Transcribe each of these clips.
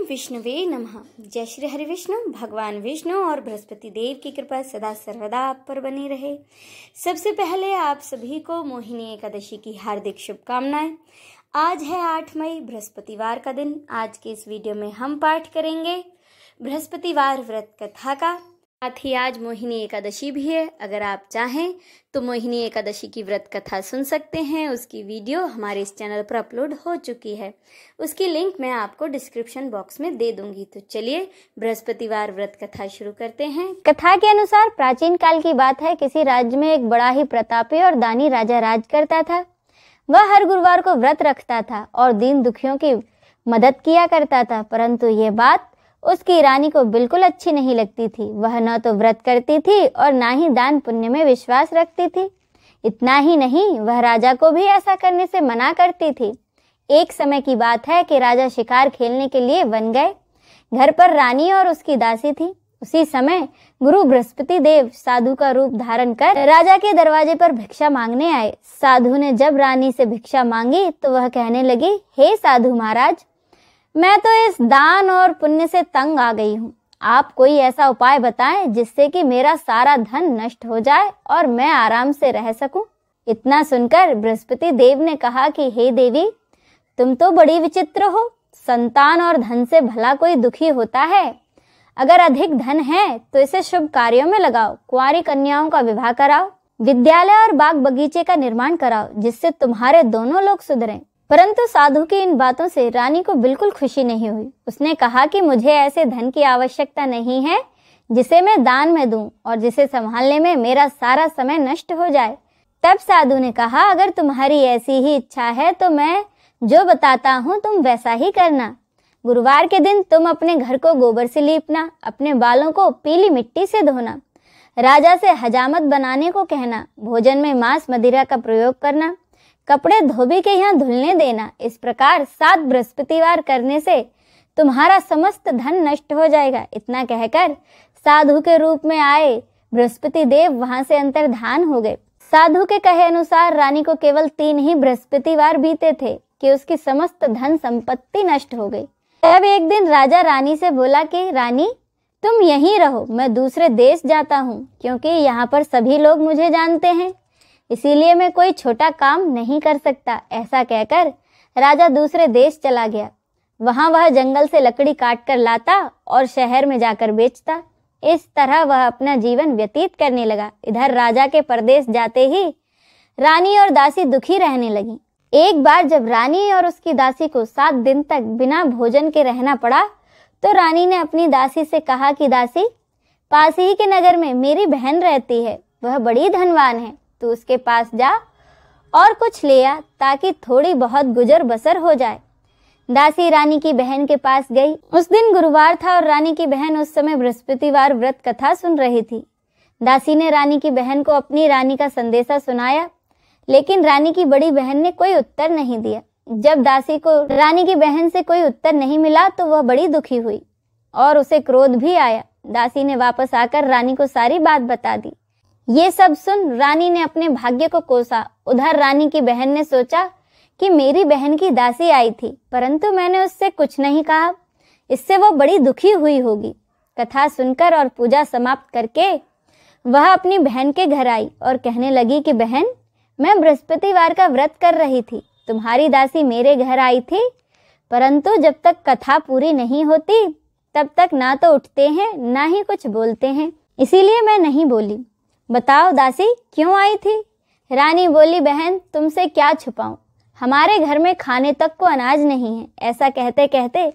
विष्णुवे नमः। जय श्री हरि विष्णु। भगवान विष्णु और बृहस्पति देव की कृपा सदा सर्वदा आप पर बनी रहे। सबसे पहले आप सभी को मोहिनी एकादशी की हार्दिक शुभकामनाएं। आज है 8 मई बृहस्पतिवार का दिन। आज के इस वीडियो में हम पाठ करेंगे बृहस्पतिवार व्रत कथा का। साथ ही आज मोहिनी एकादशी भी है। अगर आप चाहें तो मोहिनी एकादशी की व्रत कथा सुन सकते हैं। उसकी वीडियो हमारे इस चैनल पर अपलोड हो चुकी है। उसकी लिंक मैं आपको डिस्क्रिप्शन बॉक्स में दे दूंगी। तो चलिए बृहस्पतिवार व्रत कथा शुरू करते हैं। कथा के अनुसार प्राचीन काल की बात है। किसी राज्य में एक बड़ा ही प्रतापी और दानी राजा राज करता था। वह हर गुरुवार को व्रत रखता था और दीन दुखियों की मदद किया करता था, परंतु ये बात उसकी रानी को बिल्कुल अच्छी नहीं लगती थी। वह न तो व्रत करती थी और ना ही दान पुण्य में विश्वास रखती थी। इतना ही नहीं, वह राजा को भी ऐसा करने से मना करती थी। एक समय की बात है कि राजा शिकार खेलने के लिए वन गए। घर पर रानी और उसकी दासी थी। उसी समय गुरु बृहस्पति देव साधु का रूप धारण कर राजा के दरवाजे पर भिक्षा मांगने आए। साधु ने जब रानी से भिक्षा मांगी तो वह कहने लगी, हे साधु महाराज, मैं तो इस दान और पुण्य से तंग आ गई हूँ। आप कोई ऐसा उपाय बताएं जिससे कि मेरा सारा धन नष्ट हो जाए और मैं आराम से रह सकूं। इतना सुनकर बृहस्पति देव ने कहा कि हे देवी, तुम तो बड़ी विचित्र हो। संतान और धन से भला कोई दुखी होता है। अगर अधिक धन है तो इसे शुभ कार्यों में लगाओ। कुंवारी कन्याओं का विवाह कराओ। विद्यालय और बाग बगीचे का निर्माण कराओ, जिससे तुम्हारे दोनों लोग सुधरें। परंतु साधु की इन बातों से रानी को बिल्कुल खुशी नहीं हुई। उसने कहा कि मुझे ऐसे धन की आवश्यकता नहीं है जिसे मैं दान में दूं और जिसे संभालने में मेरा सारा समय नष्ट हो जाए। तब साधु ने कहा, अगर तुम्हारी ऐसी ही इच्छा है तो मैं जो बताता हूँ तुम वैसा ही करना। गुरुवार के दिन तुम अपने घर को गोबर से लीपना, अपने बालों को पीली मिट्टी से धोना, राजा से हजामत बनाने को कहना, भोजन में मांस मदिरा का प्रयोग करना, कपड़े धोबी के यहाँ धुलने देना। इस प्रकार 7 बृहस्पतिवार करने से तुम्हारा समस्त धन नष्ट हो जाएगा। इतना कहकर साधु के रूप में आए बृहस्पति देव वहां से अंतर्धान हो गए। साधु के कहे अनुसार रानी को केवल 3 ही बृहस्पतिवार बीते थे कि उसकी समस्त धन संपत्ति नष्ट हो गई। तब एक दिन राजा रानी से बोला कि रानी, तुम यहीं रहो, मैं दूसरे देश जाता हूँ, क्योंकि यहाँ पर सभी लोग मुझे जानते हैं, इसीलिए मैं कोई छोटा काम नहीं कर सकता। ऐसा कहकर राजा दूसरे देश चला गया। वहां वह जंगल से लकड़ी काट कर लाता और शहर में जाकर बेचता। इस तरह वह अपना जीवन व्यतीत करने लगा। इधर राजा के परदेश जाते ही रानी और दासी दुखी रहने लगी। एक बार जब रानी और उसकी दासी को 7 दिन तक बिना भोजन के रहना पड़ा तो रानी ने अपनी दासी से कहा कि दासी, पास ही के नगर में मेरी बहन रहती है, वह बड़ी धनवान है, तू उसके पास जा और कुछ ले आ ताकि थोड़ी बहुत गुजर बसर हो जाए। दासी रानी की बहन के पास गई। उस दिन गुरुवार था और रानी की बहन उस समय बृहस्पतिवार व्रत कथा सुन रही थी। दासी ने रानी की बहन को अपनी रानी का संदेशा सुनाया, लेकिन रानी की बड़ी बहन ने कोई उत्तर नहीं दिया। जब दासी को रानी की बहन से कोई उत्तर नहीं मिला तो वह बड़ी दुखी हुई और उसे क्रोध भी आया। दासी ने वापस आकर रानी को सारी बात बता दी। ये सब सुन रानी ने अपने भाग्य को कोसा। उधर रानी की बहन ने सोचा कि मेरी बहन की दासी आई थी, परंतु मैंने उससे कुछ नहीं कहा, इससे वो बड़ी दुखी हुई होगी। कथा सुनकर और पूजा समाप्त करके वह अपनी बहन के घर आई और कहने लगी कि बहन, मैं बृहस्पतिवार का व्रत कर रही थी, तुम्हारी दासी मेरे घर आई थी, परंतु जब तक कथा पूरी नहीं होती तब तक ना तो उठते हैं ना ही कुछ बोलते हैं, इसीलिए मैं नहीं बोली। बताओ दासी, क्यों आई थी? रानी बोली, बहन, तुमसे क्या छुपाऊं, हमारे घर में खाने तक को अनाज नहीं है। ऐसा कहते कहते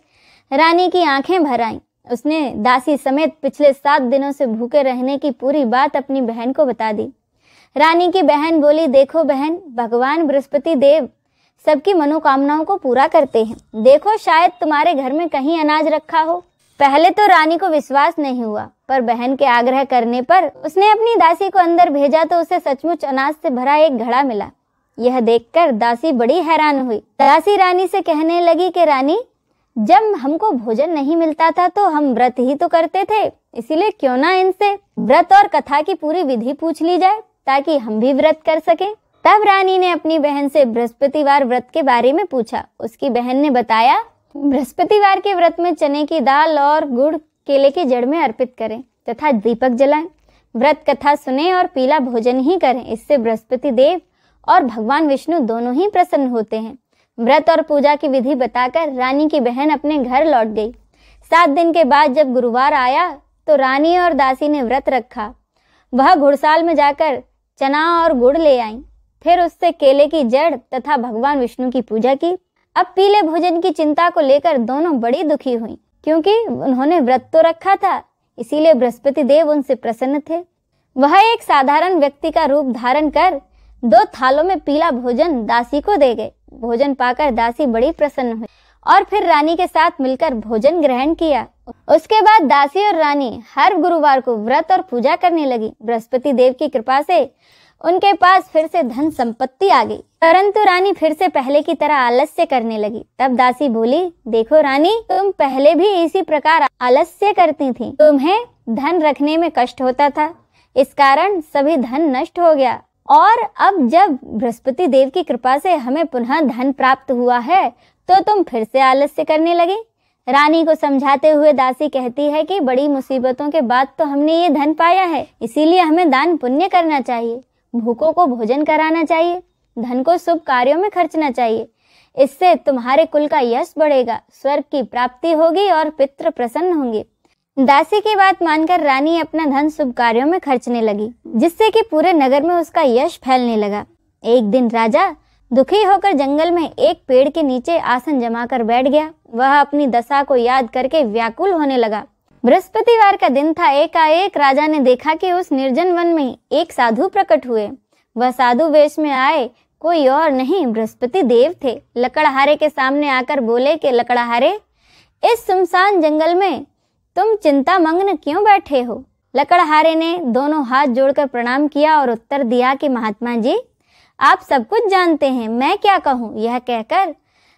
रानी की आंखें भर आईं। उसने दासी समेत पिछले 7 दिनों से भूखे रहने की पूरी बात अपनी बहन को बता दी। रानी की बहन बोली, देखो बहन, भगवान बृहस्पति देव सबकी मनोकामनाओं को पूरा करते हैं। देखो, शायद तुम्हारे घर में कहीं अनाज रखा हो। पहले तो रानी को विश्वास नहीं हुआ, पर बहन के आग्रह करने पर उसने अपनी दासी को अंदर भेजा तो उसे सचमुच अनाज से भरा एक घड़ा मिला। यह देखकर दासी बड़ी हैरान हुई। दासी रानी से कहने लगी कि रानी, जब हमको भोजन नहीं मिलता था तो हम व्रत ही तो करते थे, इसीलिए क्यों ना इनसे व्रत और कथा की पूरी विधि पूछ ली जाए ताकि हम भी व्रत कर सकें। तब रानी ने अपनी बहन से बृहस्पतिवार व्रत के बारे में पूछा। उसकी बहन ने बताया बृहस्पतिवार के व्रत में चने की दाल और गुड़ केले की जड़ में अर्पित करें तथा दीपक जलाएं। व्रत कथा सुने और पीला भोजन ही करें। इससे बृहस्पति देव और भगवान विष्णु दोनों ही प्रसन्न होते हैं। व्रत और पूजा की विधि बताकर रानी की बहन अपने घर लौट गई। 7 दिन के बाद जब गुरुवार आया तो रानी और दासी ने व्रत रखा। वह घुड़साल में जाकर चना और गुड़ ले आईं। फिर उससे केले की जड़ तथा भगवान विष्णु की पूजा की। अब पीले भोजन की चिंता को लेकर दोनों बड़ी दुखी हुई, क्योंकि उन्होंने व्रत तो रखा था, इसीलिए बृहस्पति देव उनसे प्रसन्न थे। वह एक साधारण व्यक्ति का रूप धारण कर 2 थालों में पीला भोजन दासी को दे गए। भोजन पाकर दासी बड़ी प्रसन्न हुई और फिर रानी के साथ मिलकर भोजन ग्रहण किया। उसके बाद दासी और रानी हर गुरुवार को व्रत और पूजा करने लगी। बृहस्पति देव की कृपा से उनके पास फिर से धन संपत्ति आ गई, परंतु रानी फिर से पहले की तरह आलस्य करने लगी। तब दासी बोली, देखो रानी, तुम पहले भी इसी प्रकार आलस्य करती थी। तुम्हें धन रखने में कष्ट होता था, इस कारण सभी धन नष्ट हो गया, और अब जब बृहस्पति देव की कृपा से हमें पुनः धन प्राप्त हुआ है तो तुम फिर से आलस्य करने लगे। रानी को समझाते हुए दासी कहती है कि बड़ी मुसीबतों के बाद तो हमने ये धन पाया है, इसीलिए हमें दान पुण्य करना चाहिए, भूखों को भोजन कराना चाहिए, धन को शुभ कार्यों में खर्चना चाहिए। इससे तुम्हारे कुल का यश बढ़ेगा, स्वर्ग की प्राप्ति होगी और पितृ प्रसन्न होंगे। दासी की बात मानकर रानी अपना धन शुभ कार्यों में खर्चने लगी, जिससे कि पूरे नगर में उसका यश फैलने लगा। एक दिन राजा दुखी होकर जंगल में एक पेड़ के नीचे आसन जमाकर बैठ गया। वह अपनी दशा को याद करके व्याकुल होने लगा। बृहस्पतिवार का दिन था। एकाएक राजा ने देखा कि उस निर्जन वन में एक साधु प्रकट हुए। वह साधु वेश में आए कोई और नहीं, बृहस्पति देव थे। लकड़हारे के सामने आकर बोले कि लकड़हारे, इस सुनसान जंगल में तुम चिंता मग्न क्यों बैठे हो? लकड़हारे ने दोनों हाथ जोड़कर प्रणाम किया और उत्तर दिया कि महात्मा जी, आप सब कुछ जानते हैं, मैं क्या कहूँ। यह कहकर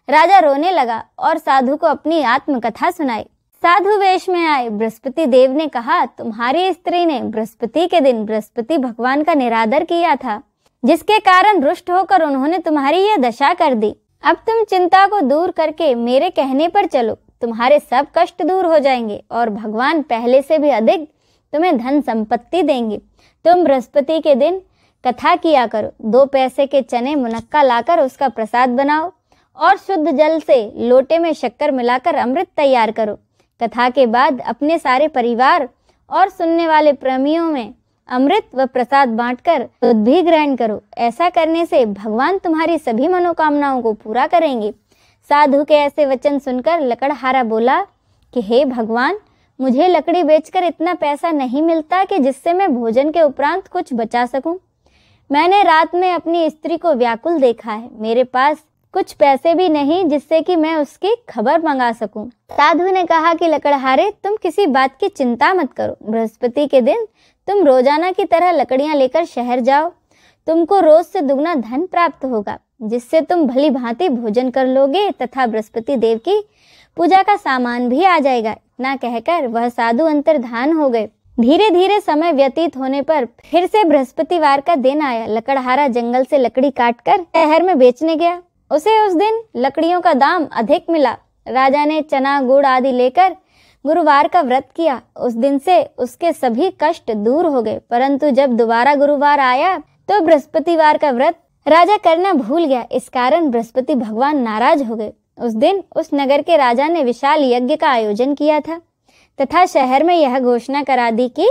राजा रोने लगा और साधु को अपनी आत्मकथा सुनाई। साधु वेश में आए बृहस्पति देव ने कहा, तुम्हारी स्त्री ने बृहस्पति के दिन बृहस्पति भगवान का निरादर किया था, जिसके कारण रुष्ट होकर उन्होंने तुम्हारी यह दशा कर दी। अब तुम चिंता को दूर करके मेरे कहने पर चलो, तुम्हारे सब कष्ट दूर हो जाएंगे और भगवान पहले से भी अधिक तुम्हें धन संपत्ति देंगे। तुम बृहस्पति के दिन कथा किया करो, 2 पैसे के चने मुनक्का लाकर उसका प्रसाद बनाओ और शुद्ध जल से लोटे में शक्कर मिलाकर अमृत तैयार करो। कथा के बाद अपने सारे परिवार और सुनने वाले प्रेमियों में अमृत व प्रसाद बांटकर दूध भी ग्रहण करो। ऐसा करने से भगवान तुम्हारी सभी मनोकामनाओं को पूरा करेंगे। साधु के ऐसे वचन सुनकर लकड़हारा बोला कि हे भगवान, मुझे लकड़ी बेचकर इतना पैसा नहीं मिलता कि जिससे मैं भोजन के उपरांत कुछ बचा सकूं। मैंने रात में अपनी स्त्री को व्याकुल देखा है, मेरे पास कुछ पैसे भी नहीं जिससे कि मैं उसकी खबर मंगा सकूं। साधु ने कहा कि लकड़हारे, तुम किसी बात की चिंता मत करो। बृहस्पति के दिन तुम रोजाना की तरह लकड़ियां लेकर शहर जाओ, तुमको रोज से दुगना धन प्राप्त होगा, जिससे तुम भली भांति भोजन कर लोगे तथा बृहस्पति देव की पूजा का सामान भी आ जाएगा। इतना कहकर वह साधु अंतर्धान हो गए। धीरे धीरे समय व्यतीत होने पर फिर से बृहस्पतिवार का दिन आया। लकड़हारा जंगल से लकड़ी काटकर शहर में बेचने गया। उसे उस दिन लकड़ियों का दाम अधिक मिला। राजा ने चना गुड़ आदि लेकर गुरुवार का व्रत किया। उस दिन से उसके सभी कष्ट दूर हो गए। परंतु जब दोबारा गुरुवार आया तो बृहस्पतिवार का व्रत राजा करना भूल गया। इस कारण बृहस्पति भगवान नाराज हो गए। उस दिन उस नगर के राजा ने विशाल यज्ञ का आयोजन किया था तथा शहर में यह घोषणा करा दी कि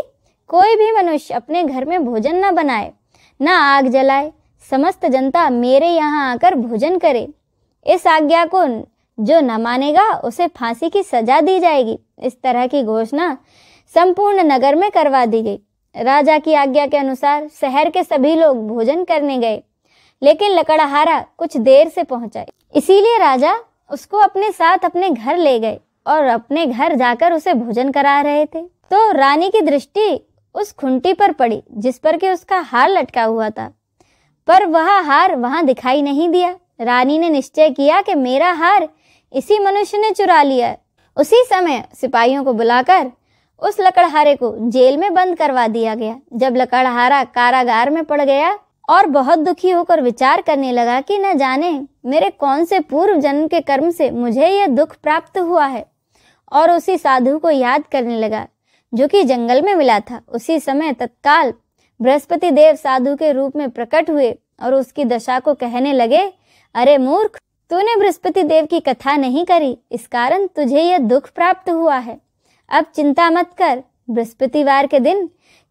कोई भी मनुष्य अपने घर में भोजन न बनाए, न आग जलाए, समस्त जनता मेरे यहाँ आकर भोजन करे। इस आज्ञा को जो न मानेगा उसे फांसी की सजा दी जाएगी। इस तरह की घोषणा संपूर्ण नगर में करवा दी गई। राजा की आज्ञा के अनुसार शहर के सभी लोग भोजन करने गए, लेकिन लकड़हारा कुछ देर से पहुंचा, इसीलिए राजा उसको अपने साथ अपने घर ले गए और अपने घर जाकर उसे भोजन करा रहे थे। तो रानी की दृष्टि उस खुंटी पर पड़ी जिस पर कि उसका हार लटका हुआ था, पर वह हार वहां दिखाई नहीं दिया। रानी ने निश्चय किया कि मेरा हार इसी मनुष्य ने चुरा लिया। उसी समय सिपाहियों को बुलाकर उस लकड़हारे को जेल में बंद करवा दिया गया। जब लकड़हारा कारागार में पड़ गया और बहुत दुखी होकर विचार करने लगा कि न जाने मेरे कौन से पूर्व जन्म के कर्म से मुझे यह दुख प्राप्त हुआ है। और उसी साधु को याद करने लगा जो कि जंगल में मिला था। उसी समय तत्काल बृहस्पति देव साधु के रूप में प्रकट हुए और उसकी दशा को कहने लगे, अरे मूर्ख, तूने बृहस्पति देव की कथा नहीं करी, इस कारण तुझे यह दुख प्राप्त हुआ है। अब चिंता मत कर, बृहस्पतिवार के दिन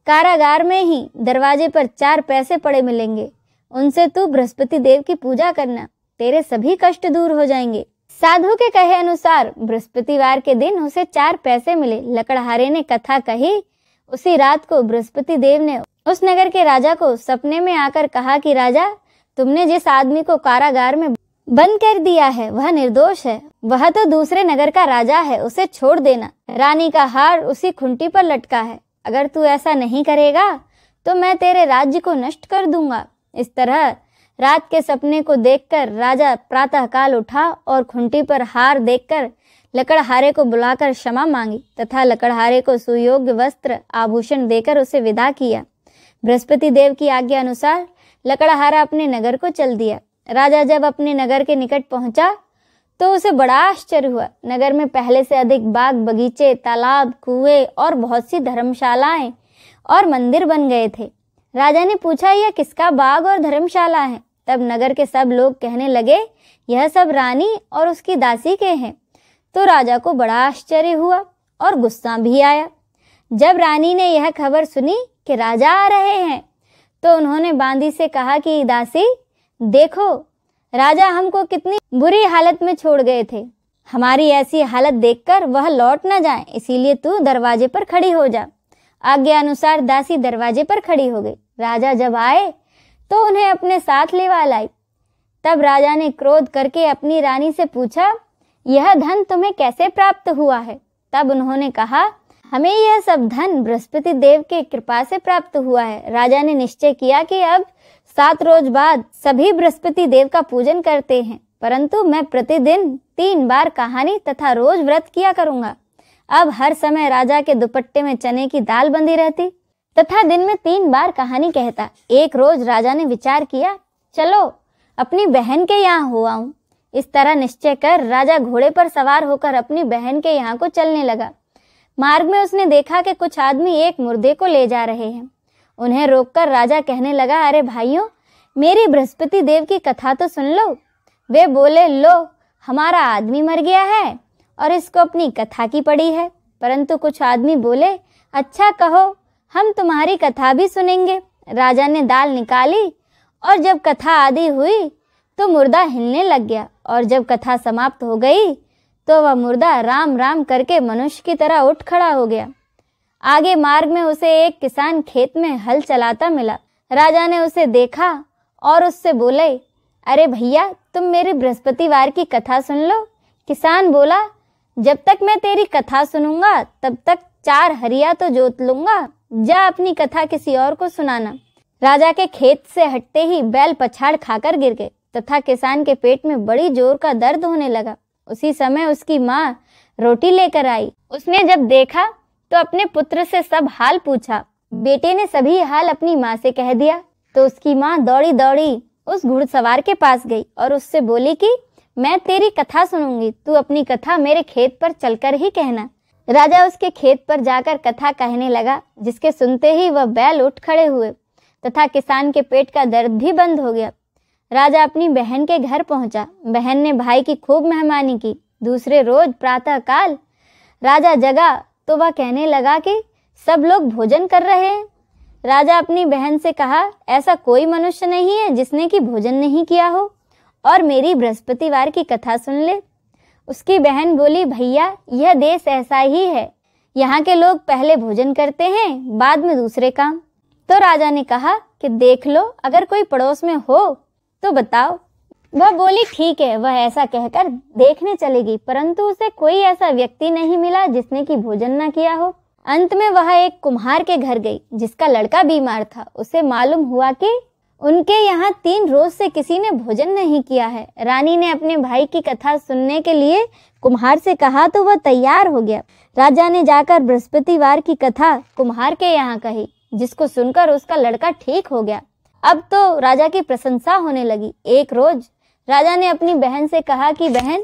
कारागार में ही दरवाजे पर 4 पैसे पड़े मिलेंगे, उनसे तू बृहस्पति देव की पूजा करना, तेरे सभी कष्ट दूर हो जाएंगे। साधु के कहे अनुसार बृहस्पतिवार के दिन उसे 4 पैसे मिले। लकड़हारे ने कथा कही। उसी रात को बृहस्पति देव ने उस नगर के राजा को सपने में आकर कहा कि राजा, तुमने जिस आदमी को कारागार में बंद कर दिया है वह निर्दोष है, वह तो दूसरे नगर का राजा है, उसे छोड़ देना। रानी का हार उसी खुंटी पर लटका है, अगर तू ऐसा नहीं करेगा तो मैं तेरे राज्य को नष्ट कर दूंगा। इस तरह रात के सपने को देखकर राजा प्रातःकाल उठा और खुंटी पर हार देखकर लकड़हारे को बुलाकर क्षमा मांगी तथा लकड़हारे को सुयोग्य वस्त्र आभूषण देकर उसे विदा किया। बृहस्पति देव की आज्ञा अनुसार लकड़हारा अपने नगर को चल दिया। राजा जब अपने नगर के निकट पहुंचा तो उसे बड़ा आश्चर्य हुआ। नगर में पहले से अधिक बाग बगीचे, तालाब, कुएं और बहुत सी धर्मशालाएं और मंदिर बन गए थे। राजा ने पूछा, यह किसका बाग और धर्मशाला है? तब नगर के सब लोग कहने लगे, यह सब रानी और उसकी दासी के हैं। तो राजा को बड़ा आश्चर्य हुआ और गुस्सा भी आया। जब रानी ने यह खबर सुनी कि राजा आ रहे हैं तो उन्होंने बांदी से कहा कि दासी, देखो राजा हमको कितनी बुरी हालत में छोड़ गए थे, हमारी ऐसी हालत देखकर वह लौट न जाए, इसीलिए तू दरवाजे पर खड़ी हो जा। आज्ञा अनुसार दासी दरवाजे पर खड़ी हो गई। राजा जब आए तो उन्हें अपने साथ लेवा लाई। तब राजा ने क्रोध करके अपनी रानी से पूछा, यह धन तुम्हें कैसे प्राप्त हुआ है? तब उन्होंने कहा, हमें यह सब धन बृहस्पति देव के कृपा से प्राप्त हुआ है। राजा ने निश्चय किया कि अब 7 रोज बाद सभी बृहस्पति देव का पूजन करते हैं, परंतु मैं प्रतिदिन 3 बार कहानी तथा रोज व्रत किया करूंगा। अब हर समय राजा के दुपट्टे में चने की दाल बंधी रहती तथा दिन में 3 बार कहानी कहता। एक रोज राजा ने विचार किया, चलो अपनी बहन के यहाँ हो आऊं। इस तरह निश्चय कर राजा घोड़े पर सवार होकर अपनी बहन के यहाँ को चलने लगा। मार्ग में उसने देखा कि कुछ आदमी एक मुर्दे को ले जा रहे हैं। उन्हें रोककर राजा कहने लगा, अरे भाइयों, मेरी बृहस्पति देव की कथा तो सुन लो। वे बोले, लो हमारा आदमी मर गया है और इसको अपनी कथा की पड़ी है। परंतु कुछ आदमी बोले, अच्छा कहो, हम तुम्हारी कथा भी सुनेंगे। राजा ने दाल निकाली और जब कथा आदि हुई तो मुर्दा हिलने लग गया और जब कथा समाप्त हो गई तो वह मुर्दा राम राम करके मनुष्य की तरह उठ खड़ा हो गया। आगे मार्ग में उसे एक किसान खेत में हल चलाता मिला। राजा ने उसे देखा और उससे बोले, अरे भैया, तुम मेरी बृहस्पतिवार की कथा सुन लो। किसान बोला, जब तक मैं तेरी कथा सुनूंगा तब तक 4 हरिया तो जोत लूंगा, जा अपनी कथा किसी और को सुनाना। राजा के खेत से हटते ही बैल पछाड़ खाकर गिर गए तथा किसान के पेट में बड़ी जोर का दर्द होने लगा। उसी समय उसकी माँ रोटी लेकर आई। उसने जब देखा तो अपने पुत्र से सब हाल पूछा। बेटे ने सभी हाल अपनी माँ से कह दिया तो उसकी माँ दौड़ी दौड़ी उस घुड़सवार के पास गई और उससे बोली कि मैं तेरी कथा सुनूंगी, तू अपनी कथा मेरे खेत पर चलकर ही कहना। राजा उसके खेत पर जाकर कथा कहने लगा, जिसके सुनते ही वह बैल उठ खड़े हुए तथा किसान के पेट का दर्द भी बंद हो गया। राजा अपनी बहन के घर पहुंचा। बहन ने भाई की खूब मेहमानी की। दूसरे रोज प्रातः काल राजा जगा तो वह कहने लगा कि सब लोग भोजन कर रहे हैं। राजा अपनी बहन से कहा, ऐसा कोई मनुष्य नहीं है जिसने कि भोजन नहीं किया हो और मेरी बृहस्पतिवार की कथा सुन ले। उसकी बहन बोली, भैया, यह देश ऐसा ही है, यहाँ के लोग पहले भोजन करते हैं, बाद में दूसरे काम। तो राजा ने कहा कि देख लो, अगर कोई पड़ोस में हो तो बताओ। वह बोली, ठीक है। वह ऐसा कहकर देखने चलेगी, परंतु उसे कोई ऐसा व्यक्ति नहीं मिला जिसने कि भोजन न किया हो। अंत में वह एक कुम्हार के घर गई जिसका लड़का बीमार था। उसे मालूम हुआ कि उनके यहाँ 3 रोज से किसी ने भोजन नहीं किया है। रानी ने अपने भाई की कथा सुनने के लिए कुम्हार से कहा तो वह तैयार हो गया। राजा ने जाकर बृहस्पतिवार की कथा कुम्हार के यहाँ कही, जिसको सुनकर उसका लड़का ठीक हो गया अब तो राजा की प्रशंसा होने लगी। एक रोज राजा ने अपनी बहन से कहा कि बहन,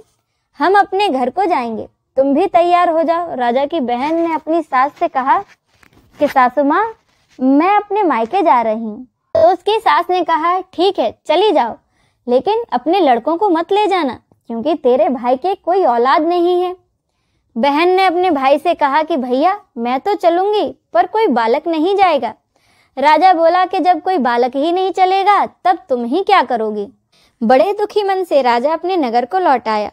हम अपने घर को जाएंगे, तुम भी तैयार हो जाओ। राजा की बहन ने अपनी सास से कहा कि सासू माँ, मैं अपने मायके जा रही हूँ। तो उसकी सास ने कहा, ठीक है चली जाओ, लेकिन अपने लड़कों को मत ले जाना, क्योंकि तेरे भाई के कोई औलाद नहीं है। बहन ने अपने भाई से कहा कि भैया, मैं तो चलूंगी, पर कोई बालक नहीं जाएगा। राजा बोला कि जब कोई बालक ही नहीं चलेगा तब तुम ही क्या करोगी। बड़े दुखी मन से राजा अपने नगर को लौट आया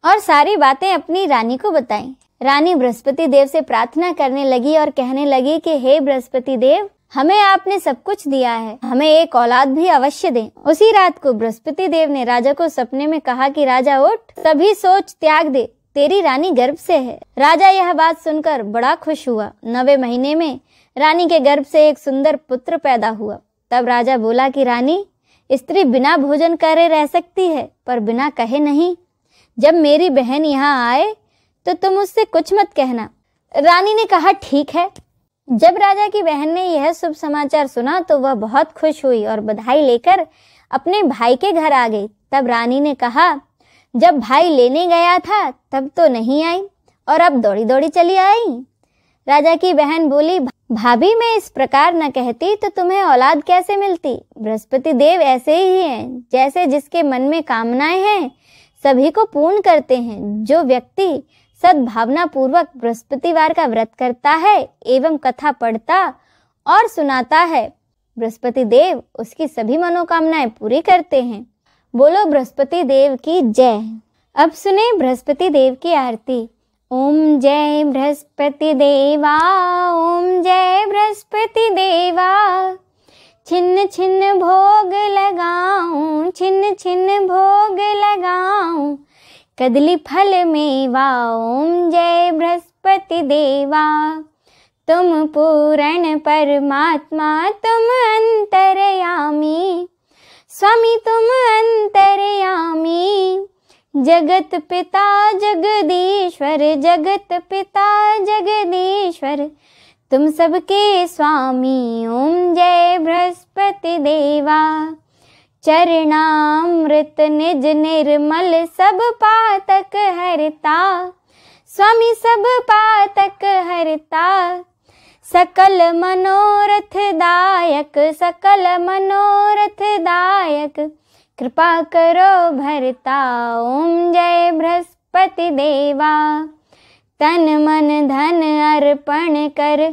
और सारी बातें अपनी रानी को बताई। रानी बृहस्पति देव से प्रार्थना करने लगी और कहने लगी कि हे बृहस्पति देव, हमें आपने सब कुछ दिया है, हमें एक औलाद भी अवश्य दें। उसी रात को बृहस्पति देव ने राजा को सपने में कहा कि राजा उठ, सभी सोच त्याग दे, तेरी रानी गर्भ से है। राजा यह बात सुनकर बड़ा खुश हुआ। 9वें महीने में रानी के गर्भ से एक सुंदर पुत्र पैदा हुआ। तब राजा बोला कि रानी, स्त्री बिना भोजन करे रह सकती है, पर बिना कहे नहीं। जब मेरी बहन यहाँ आए तो तुम उससे कुछ मत कहना। रानी ने कहा, ठीक है। जब राजा की बहन ने यह शुभ समाचार सुना तो वह बहुत खुश हुई और बधाई लेकर अपने भाई के घर आ गई। तब रानी ने कहा, जब भाई लेने गया था तब तो नहीं आई और अब दौड़ी दौड़ी चली आई। राजा की बहन बोली, भाभी, मैं इस प्रकार न कहती तो तुम्हें औलाद कैसे मिलती। बृहस्पति देव ऐसे ही हैं, जैसे जिसके मन में कामनाएं हैं सभी को पूर्ण करते हैं। जो व्यक्ति सद्भावना पूर्वक बृहस्पतिवार का व्रत करता है एवं कथा पढ़ता और सुनाता है, बृहस्पति देव उसकी सभी मनोकामनाएं पूरी करते हैं। बोलो बृहस्पति देव की जय। अब सुने बृहस्पति देव की आरती। ओम जय बृहस्पति देवा, ओम जय बृहस्पति देवा। छिन्न छिन्न भोग लगाऊं, छिन्न छिन्न भोग लगाऊं, कदली फल मेवा। ओम जय बृहस्पति देवा। तुम पूर्ण परमात्मा, तुम अंतर्यामी, स्वामी तुम अंतर्यामी। जगत पिता जगदीश्वर, जगत पिता जगदीश्वर, तुम सबके स्वामी। ओम जय बृहस्पति देवा। चरणामृत निज निर्मल, सब पातक हरता, स्वामी सब पातक हरता। सकल मनोरथ दायक, सकल मनोरथ दायक, कृपा करो भरता। ओम जय बृहस्पति देवा। तन मन धन अर्पण कर,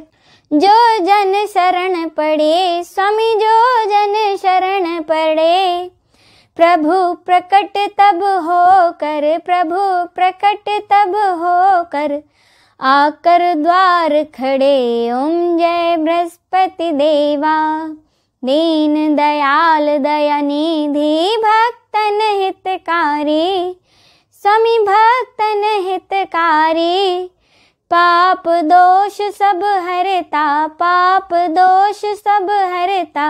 जो जन शरण पड़े, स्वामी जो जन शरण पड़े। प्रभु प्रकट तब हो कर, प्रभु प्रकट तब हो कर, आकर द्वार खड़े। ओम जय बृहस्पति देवा। दीन दयाल दयानिधि, भक्तन हितकारी, स्वामी भक्तन हितकारी। पाप दोष सब हरता, पाप दोष सब हरता,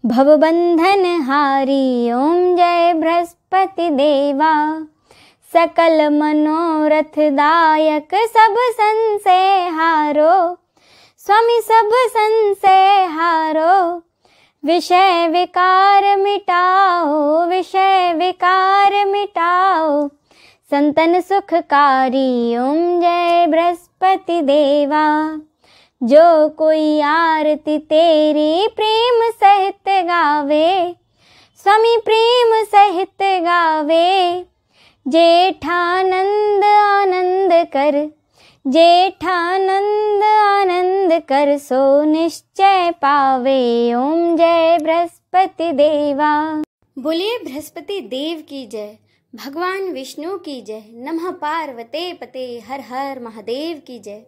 भवबंधन हारी। ओम जय बृहस्पति देवा। सकल मनोरथ दायक, सब संशय हारो, स्वामी सब संशय हारो। विषय विकार मिटाओ, विषय विकार मिटाओ, संतन सुखकारी। ओम जय बृहस्पति देवा। जो कोई आरती तेरी प्रेम सहित गावे, स्वामी प्रेम सहित गावे। जेठानंद आनंद कर, जेठानंद आनंद कर, सो निश्चय पावे। ओम जय बृहस्पति देवा। बोलिए बृहस्पति देव की जय, भगवान विष्णु की जय, नमः पार्वते पते, हर हर महादेव की जय।